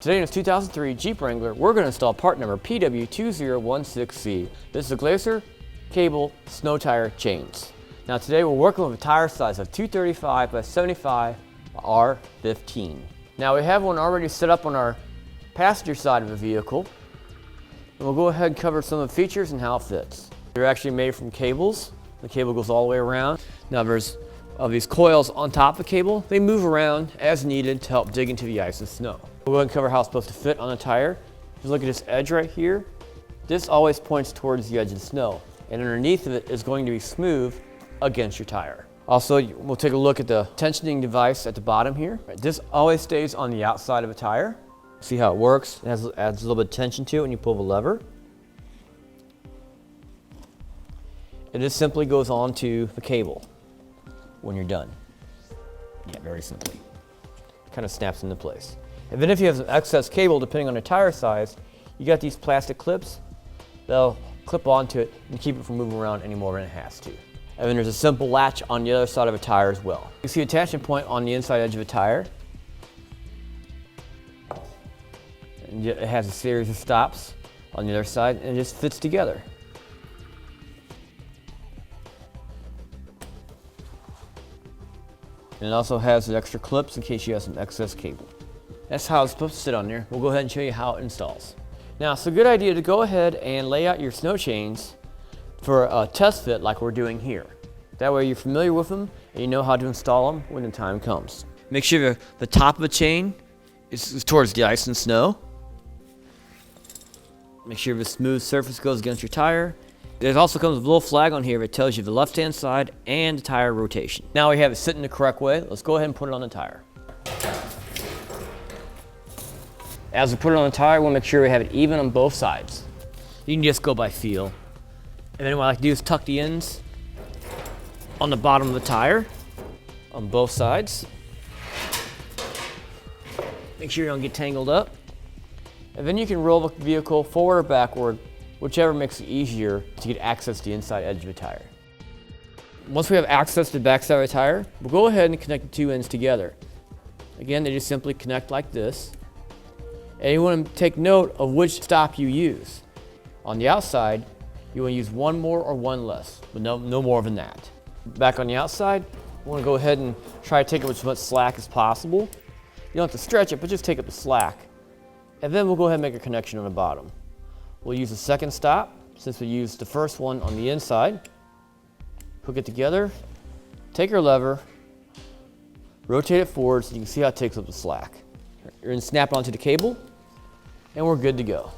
Today in this 2003 Jeep Wrangler, we're going to install part number PW2016C. This is a Glacier cable snow tire chains. Now today we're working with a tire size of 235 by 75 R15. Now we have one already set up on our passenger side of the vehicle. And we'll go ahead and cover some of the features and how it fits. They're actually made from cables. The cable goes all the way around. Now there's these coils on top of the cable. They move around as needed to help dig into the ice and snow. We'll go ahead and cover how it's supposed to fit on the tire. Just look at this edge right here. This always points towards the edge of the snow, and underneath of it is going to be smooth against your tire. Also, we'll take a look at the tensioning device at the bottom here. This always stays on the outside of a tire. See how it works? It adds a little bit of tension to it when you pull the lever. And this simply goes onto the cable when you're done. Yeah, very simply. Kind of snaps into place. And then if you have some excess cable, depending on the tire size, you got these plastic clips. They'll clip onto it and keep it from moving around any more than it has to. And then there's a simple latch on the other side of a tire as well. You see an attachment point on the inside edge of a tire. And it has a series of stops on the other side, and it just fits together. And it also has extra clips in case you have some excess cable. That's how it's supposed to sit on there. We'll go ahead and show you how it installs. Now, it's a good idea to go ahead and lay out your snow chains for a test fit like we're doing here. That way you're familiar with them and you know how to install them when the time comes. Make sure the top of the chain is towards the ice and snow. Make sure the smooth surface goes against your tire. There also comes with a little flag on here that tells you the left-hand side and the tire rotation. Now we have it sitting the correct way. Let's go ahead and put it on the tire. As we put it on the tire, we'll make sure we have it even on both sides. You can just go by feel. And then what I like to do is tuck the ends on the bottom of the tire on both sides. Make sure you don't get tangled up. And then you can roll the vehicle forward or backward, whichever makes it easier to get access to the inside edge of the tire. Once we have access to the back side of the tire, we'll go ahead and connect the two ends together. Again, they just simply connect like this. And you want to take note of which stop you use. On the outside, you want to use one more or one less, but no more than that. Back on the outside, you want to go ahead and try to take up as much slack as possible. You don't have to stretch it, but just take up the slack. And then we'll go ahead and make a connection on the bottom. We'll use the second stop, since we used the first one on the inside. Hook it together, take your lever, rotate it forward so you can see how it takes up the slack. You're going to snap it onto the cable, and we're good to go.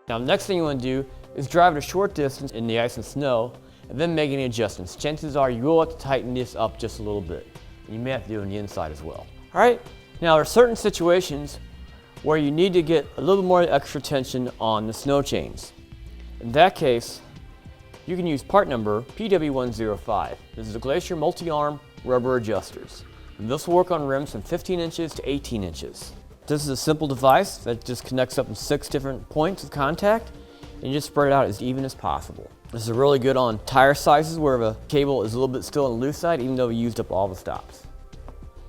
Now, the next thing you want to do is drive it a short distance in the ice and snow, and then make any adjustments. Chances are you will have to tighten this up just a little bit. And you may have to do it on the inside as well. All right, now there are certain situations where you need to get a little more extra tension on the snow chains. In that case, you can use part number PW105. This is a Glacier multi-arm rubber adjusters. And this will work on rims from 15 inches to 18 inches. This is a simple device that just connects up in 6 different points of contact, and you just spread it out as even as possible. This is really good on tire sizes where the cable is a little bit still on the loose side, even though we used up all the stops.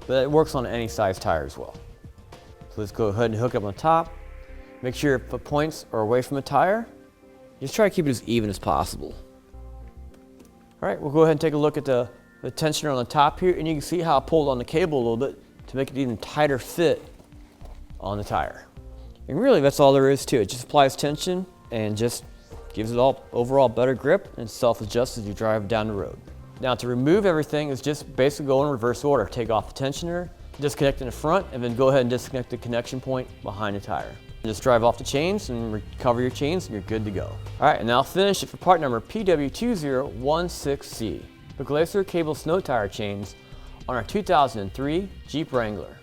But it works on any size tire as well. So let's go ahead and hook it up on top. Make sure the points are away from the tire. Just try to keep it as even as possible. All right, we'll go ahead and take a look at the tensioner on the top here, and you can see how I pulled on the cable a little bit to make it even tighter fit on the tire. And really, that's all there is to it. Just applies tension and just gives it all overall better grip and self-adjusts as you drive down the road. Now, to remove everything is just basically go in reverse order. Take off the tensioner, disconnect in the front, and then go ahead and disconnect the connection point behind the tire. Just drive off the chains and recover your chains, and you're good to go. All right, and now I'll finish it for part number PW2016C. The Glacier cable snow tire chains on our 2003 Jeep Wrangler.